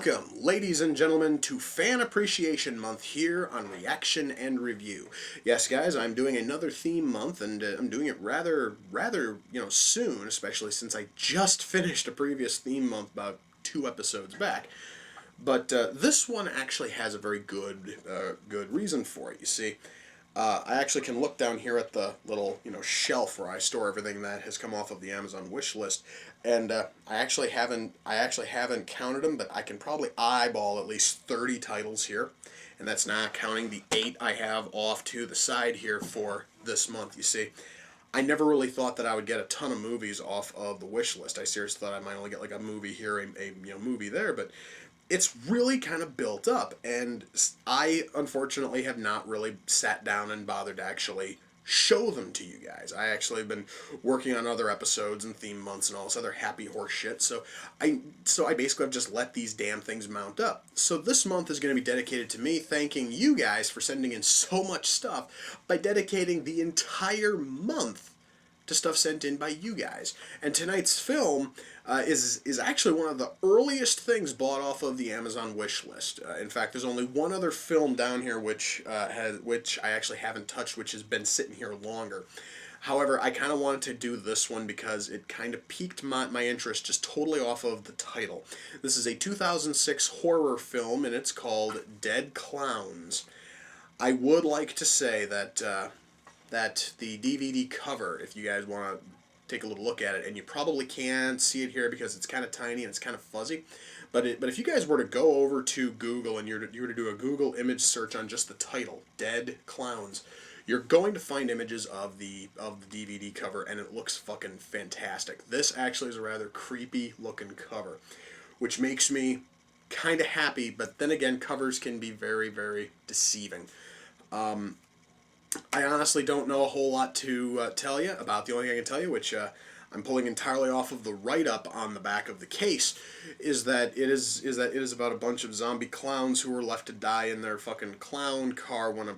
Welcome, ladies and gentlemen, to Fan Appreciation Month here on Reaction and Review. Yes, guys, I'm doing another theme month, and I'm doing it rather, soon, especially since I just finished a previous theme month about 2 episodes back. But this one actually has a very good reason for it. You see, I actually can look down here at the little, shelf where I store everything that has come off of the Amazon wish list, and I actually haven't counted them, but I can probably eyeball at least 30 titles here, and that's not counting the 8 I have off to the side here for this month. You see, I never really thought that I would get a ton of movies off of the wish list. I seriously thought I might only get like a movie here, a movie there, but it's really kind of built up, and I unfortunately have not really sat down and bothered to actually show them to you guys. I actually have been working on other episodes and theme months and all this other happy horse shit, so I basically have just let these damn things mount up. So this month is going to be dedicated to me thanking you guys for sending in so much stuff by dedicating the entire month to stuff sent in by you guys. And tonight's film is actually one of the earliest things bought off of the Amazon wish list. In fact, there's only one other film down here which I actually haven't touched, which has been sitting here longer. However, I kind of wanted to do this one because it kind of piqued my interest just totally off of the title. This is a 2006 horror film, and it's called Dead Clowns. I would like to say that the DVD cover, if you guys want to take a little look at it, and you probably can't see it here because it's kind of tiny and it's kind of fuzzy, but if you guys were to go over to Google and you were to do a Google image search on just the title, Dead Clowns, you're going to find images of the DVD cover, and it looks fucking fantastic. This actually is a rather creepy looking cover, which makes me kind of happy, but then again, covers can be very, very deceiving. I honestly don't know a whole lot to tell you about. The only thing I can tell you, which I'm pulling entirely off of the write-up on the back of the case, is that it is about a bunch of zombie clowns who were left to die in their fucking clown car when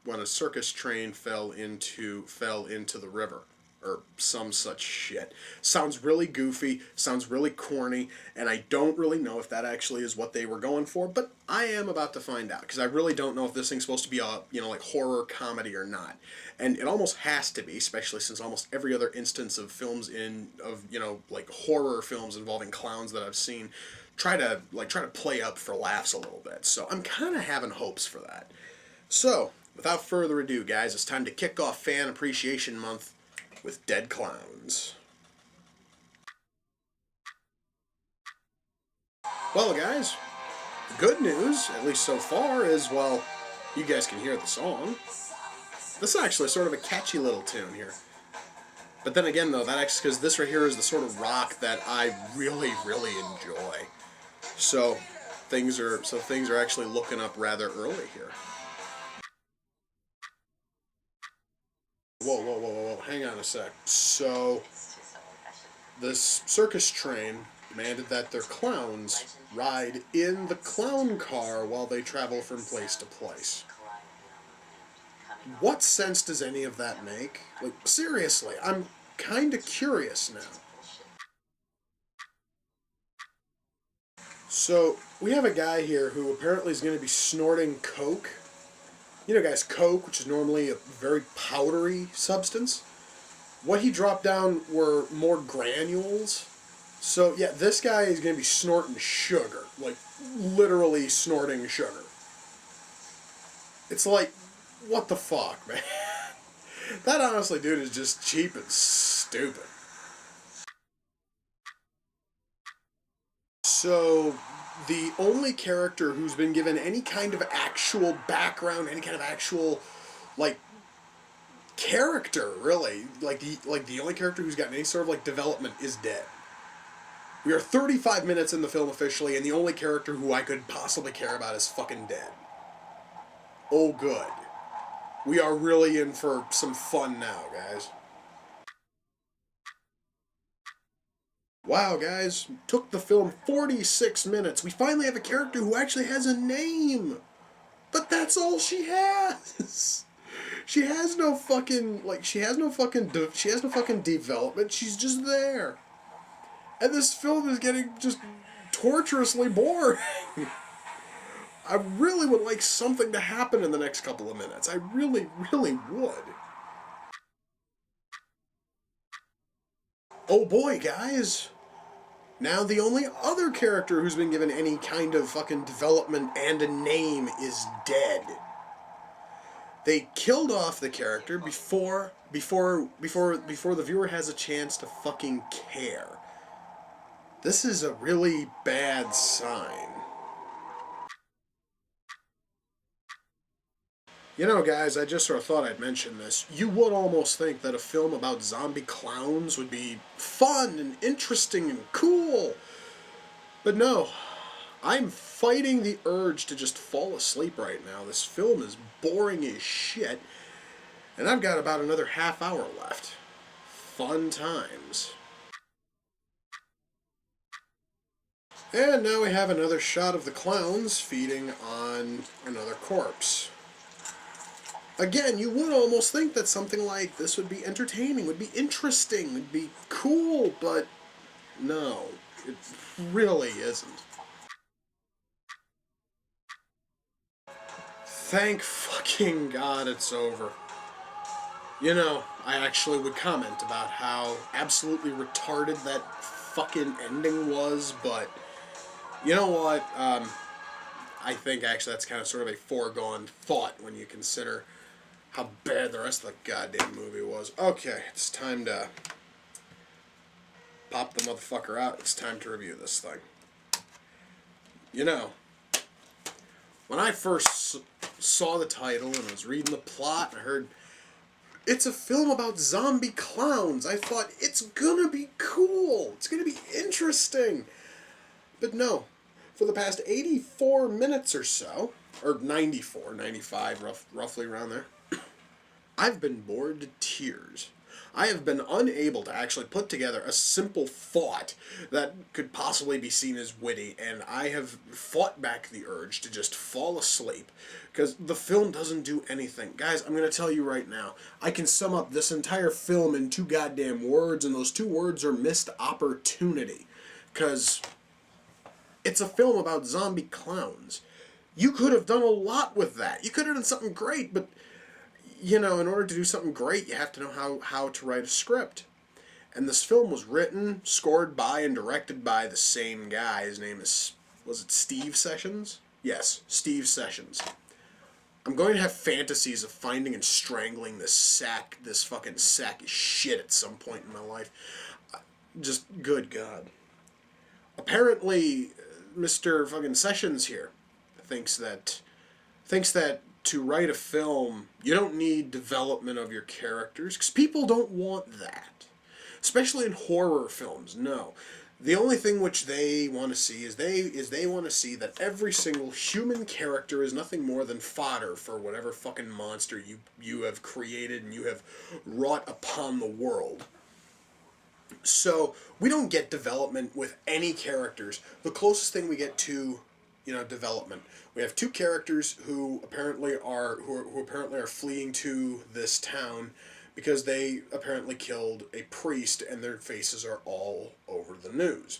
a circus train fell into the river, or some such shit. Sounds really goofy, sounds really corny, and I don't really know if that actually is what they were going for, but I am about to find out, because I really don't know if this thing's supposed to be a, like horror comedy or not. And it almost has to be, especially since almost every other instance of films like horror films involving clowns that I've seen try to play up for laughs a little bit. So I'm kind of having hopes for that. So, without further ado, guys, it's time to kick off Fan Appreciation Month with Dead Clowns. Well, guys, the good news, at least so far, is, well, you guys can hear the song. This is actually sort of a catchy little tune here. But then again, though, because this right here is the sort of rock that I really, really enjoy. So things are actually looking up rather early here. Whoa, hang on a sec. So, this circus train demanded that their clowns ride in the clown car while they travel from place to place. What sense does any of that make? Like, seriously, I'm kinda curious now. So, we have a guy here who apparently is going to be snorting coke. You know, guys, coke, which is normally a very powdery substance, what he dropped down were more granules. So, yeah, this guy is going to be snorting sugar. Like, literally snorting sugar. It's like, what the fuck, man? That, honestly, dude, is just cheap and stupid. So, the only character who's been given any kind of actual background, any kind of actual, character, really, the only character who's gotten any sort of, development is dead. We are 35 minutes in the film officially, and the only character who I could possibly care about is fucking dead. Oh, good. We are really in for some fun now, guys. Wow, guys, took the film 46 minutes. We finally have a character who actually has a name. But that's all she has. She has no fucking development. She's just there. And this film is getting just torturously boring. I really would like something to happen in the next couple of minutes. I really, really would. Oh boy, guys. Now the only other character who's been given any kind of fucking development and a name is dead. They killed off the character before the viewer has a chance to fucking care. This is a really bad sign. You know, guys, I just sort of thought I'd mention this. You would almost think that a film about zombie clowns would be fun and interesting and cool. But no, I'm fighting the urge to just fall asleep right now. This film is boring as shit, and I've got about another half hour left. Fun times. And now we have another shot of the clowns feeding on another corpse. Again, you would almost think that something like this would be entertaining, would be interesting, would be cool, but no, it really isn't. Thank fucking God it's over. You know, I actually would comment about how absolutely retarded that fucking ending was, but you know what? I think actually that's kind of sort of a foregone thought when you consider how bad the rest of the goddamn movie was. Okay, it's time to pop the motherfucker out. It's time to review this thing. You know, when I first saw the title and was reading the plot and I heard it's a film about zombie clowns, I thought it's gonna be cool. It's gonna be interesting. But no, for the past 84 minutes or so, or 94, 95, roughly around there, I've been bored to tears. I have been unable to actually put together a simple thought that could possibly be seen as witty, and I have fought back the urge to just fall asleep, because the film doesn't do anything. Guys, I'm going to tell you right now, I can sum up this entire film in 2 goddamn words, and those 2 words are missed opportunity, because it's a film about zombie clowns. You could have done a lot with that. You could have done something great, but you know, in order to do something great, you have to know how to write a script. And this film was written, scored by, and directed by the same guy. His name is, was it Steve Sessions? Yes, Steve Sessions. I'm going to have fantasies of finding and strangling this fucking sack of shit at some point in my life. Just, good God. Apparently, Mr. fucking Sessions here thinks that to write a film, you don't need development of your characters, because people don't want that. Especially in horror films, no. The only thing which they want to see is they want to see that every single human character is nothing more than fodder for whatever fucking monster you have created and you have wrought upon the world. So, we don't get development with any characters. The closest thing we get to development. We have 2 characters who apparently are fleeing to this town because they apparently killed a priest, and their faces are all over the news.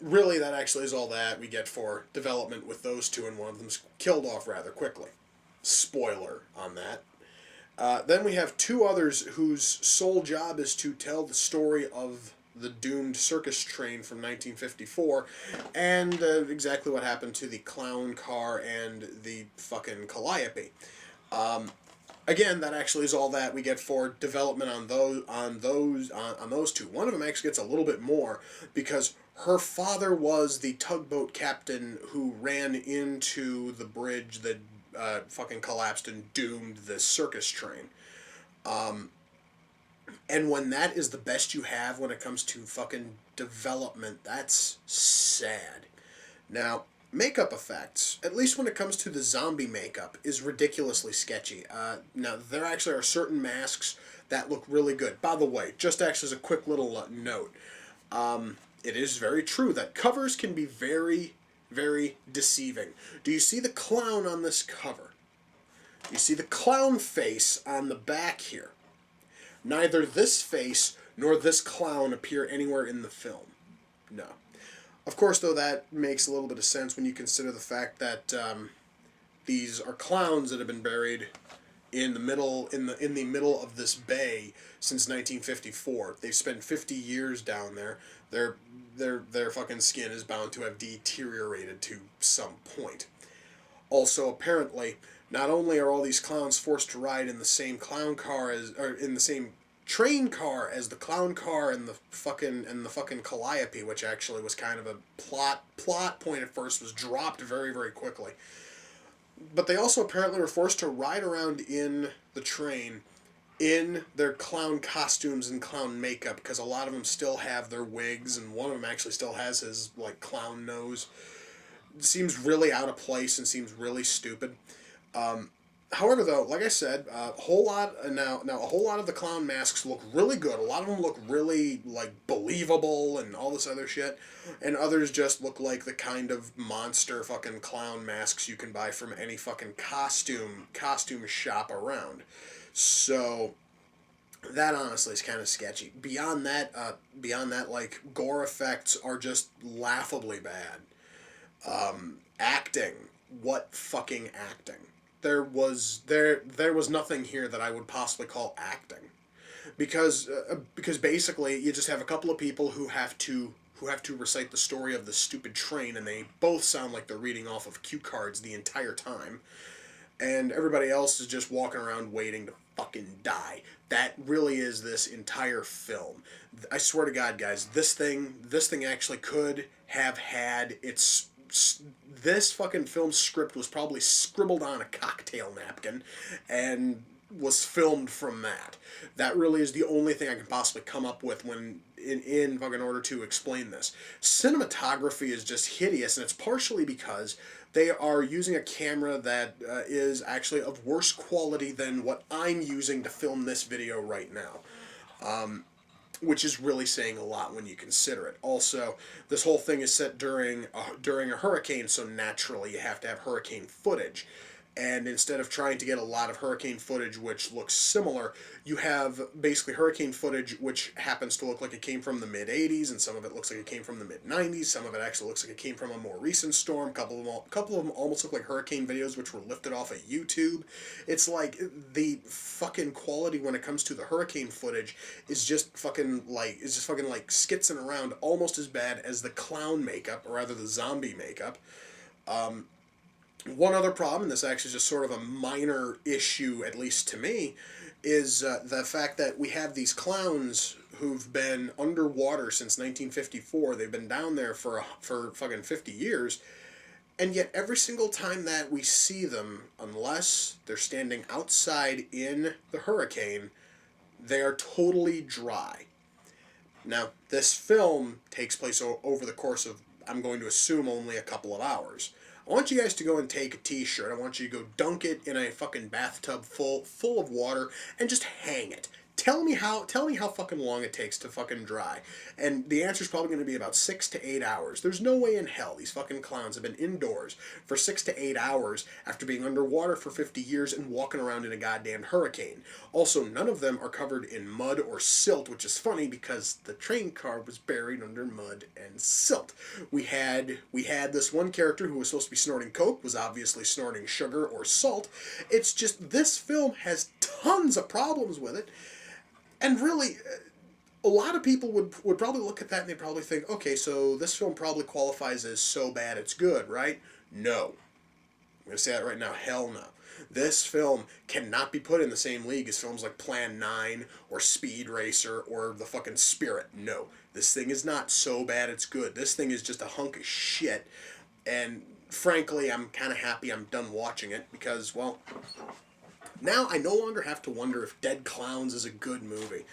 Really, that actually is all that we get for development with those 2, and one of them's killed off rather quickly. Spoiler on that. Then we have 2 others whose sole job is to tell the story of the doomed circus train from 1954, and exactly what happened to the clown car and the fucking calliope. Again, that actually is all that we get for development on those 2. One of them actually gets a little bit more because her father was the tugboat captain who ran into the bridge that fucking collapsed and doomed the circus train. And when that is the best you have when it comes to fucking development, that's sad. Now, makeup effects, at least when it comes to the zombie makeup, is ridiculously sketchy. Now, there actually are certain masks that look really good. By the way, just actually as a quick little note, it is very true that covers can be very, very deceiving. Do you see the clown on this cover? You see the clown face on the back here. Neither this face nor this clown appear anywhere in the film. No. Of course, though, that makes a little bit of sense when you consider the fact that these are clowns that have been buried in the middle of this bay since 1954. They've spent 50 years down there. Their their fucking skin is bound to have deteriorated to some point. Also, apparently, not only are all these clowns forced to ride in the same clown car as, or in the same train car as the clown car and the fucking Calliope, which actually was kind of a plot point at first, was dropped very very quickly. But they also apparently were forced to ride around in the train in their clown costumes and clown makeup, because a lot of them still have their wigs, and one of them actually still has his like clown nose. It seems really out of place and seems really stupid. However, though, like I said, a whole lot now a whole lot of the clown masks look really good. A lot of them look really like believable and all this other shit, and others just look like the kind of monster fucking clown masks you can buy from any fucking costume shop around. So that honestly is kind of sketchy. Beyond that, like gore effects are just laughably bad. Acting, what fucking acting? There was nothing here that I would possibly call acting, because basically you just have a couple of people who have to recite the story of the stupid train, and they both sound like they're reading off of cue cards the entire time, and everybody else is just walking around waiting to fucking die. That really is this entire film. I swear to God, guys, this thing actually could have had its this fucking film script was probably scribbled on a cocktail napkin and was filmed from that. That really is the only thing I can possibly come up with when in fucking order to explain this. Cinematography is just hideous, and it's partially because they are using a camera that is actually of worse quality than what I'm using to film this video right now. Which is really saying a lot when you consider it. Also, this whole thing is set during a hurricane, so naturally you have to have hurricane footage. And instead of trying to get a lot of hurricane footage which looks similar, you have basically hurricane footage which happens to look like it came from the mid-'80s, and some of it looks like it came from the mid-'90s, some of it actually looks like it came from a more recent storm, a couple of them almost look like hurricane videos which were lifted off of YouTube. It's like the fucking quality when it comes to the hurricane footage is just fucking like skitzing around almost as bad as the clown makeup, or rather the zombie makeup. One other problem, and this actually is just sort of a minor issue, at least to me, is the fact that we have these clowns who've been underwater since 1954. They've been down there for fucking 50 years, and yet every single time that we see them, unless they're standing outside in the hurricane, they are totally dry. Now, this film takes place over the course of, I'm going to assume, only a couple of hours. I want you guys to go and take a t-shirt. I want you to go dunk it in a fucking bathtub full of water and just hang it. Tell me how fucking long it takes to fucking dry. And the answer is probably going to be about 6 to 8 hours. There's no way in hell these fucking clowns have been indoors for 6 to 8 hours after being underwater for 50 years and walking around in a goddamn hurricane. Also, none of them are covered in mud or silt, which is funny because the train car was buried under mud and silt. We had this one character who was supposed to be snorting coke, was obviously snorting sugar or salt. It's just, this film has tons of problems with it. And really, a lot of people would probably look at that and they'd probably think, okay, so this film probably qualifies as so bad it's good, right? No. I'm going to say that right now. Hell no. This film cannot be put in the same league as films like Plan 9 or Speed Racer or The fucking Spirit. No. This thing is not so bad it's good. This thing is just a hunk of shit. And frankly, I'm kind of happy I'm done watching it because, well, now I no longer have to wonder if Dead Clowns is a good movie.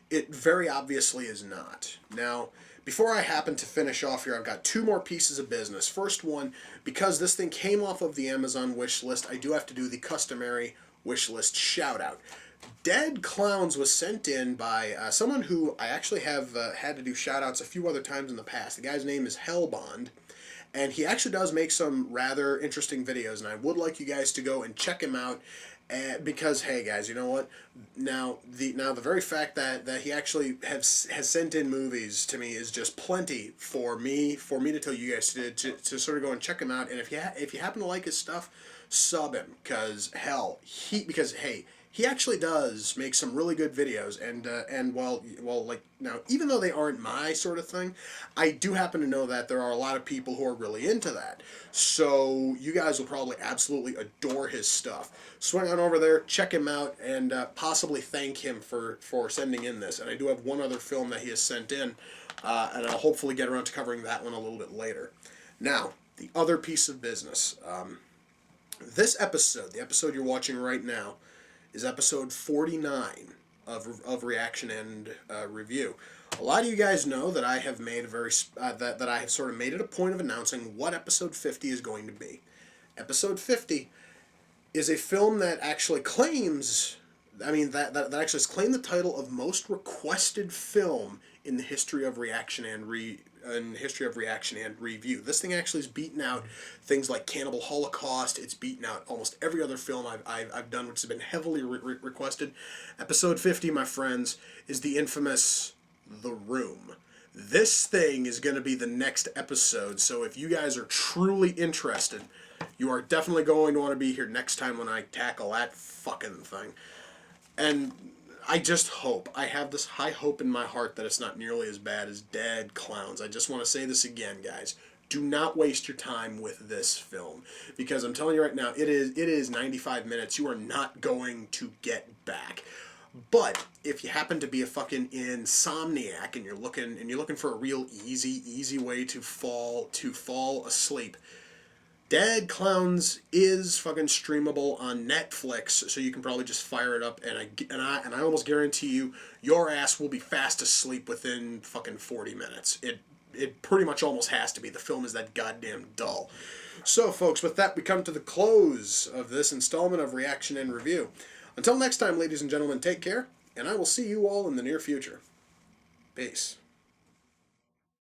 It very obviously is not. Now, before I happen to finish off here, I've got two more pieces of business. First one, because this thing came off of the Amazon wish list, I do have to do the customary wish list shout out. Dead Clowns was sent in by someone who I actually have had to do shout outs a few other times in the past. The guy's name is Hellbond. And he actually does make some rather interesting videos, and I would like you guys to go and check him out Because hey guys, you know what? Now the very fact that he actually has sent in movies to me is just plenty for me to tell you guys to sort of go and check him out. And if you happen to like his stuff, sub him, because hey, he actually does make some really good videos. And well, like, now, even though they aren't my sort of thing, I do happen to know that there are a lot of people who are really into that. So you guys will probably absolutely adore his stuff. Swing on over there, check him out, and possibly thank him for sending in this. And I do have one other film that he has sent in, and I'll hopefully get around to covering that one a little bit later. Now, the other piece of business. This episode, the episode you're watching right now, is episode 49 of Reaction and Review. A lot of you guys know that I have made a that I have sort of made it a point of announcing what episode 50 is going to be. Episode 50 is a film that actually claims, that actually has claimed the title of most requested film in the history of Reaction and Review. This thing actually has beaten out things like Cannibal Holocaust. It's beaten out almost every other film I've done, which has been heavily requested. Episode 50, my friends, is the infamous The Room. This thing is going to be the next episode, so if you guys are truly interested, you are definitely going to want to be here next time when I tackle that fucking thing. And I just hope, I have this high hope in my heart that it's not nearly as bad as Dead Clowns. I just want to say this again, guys. Do not waste your time with this film, because I'm telling you right now, it is 95 minutes. You are not going to get back. But if you happen to be a fucking insomniac and you're looking for a real easy way to fall asleep, Dead Clowns is fucking streamable on Netflix, so you can probably just fire it up, and I almost guarantee you, your ass will be fast asleep within fucking 40 minutes. It pretty much almost has to be. The film is that goddamn dull. So, folks, with that, we come to the close of this installment of Reaction and Review. Until next time, ladies and gentlemen, take care, and I will see you all in the near future. Peace.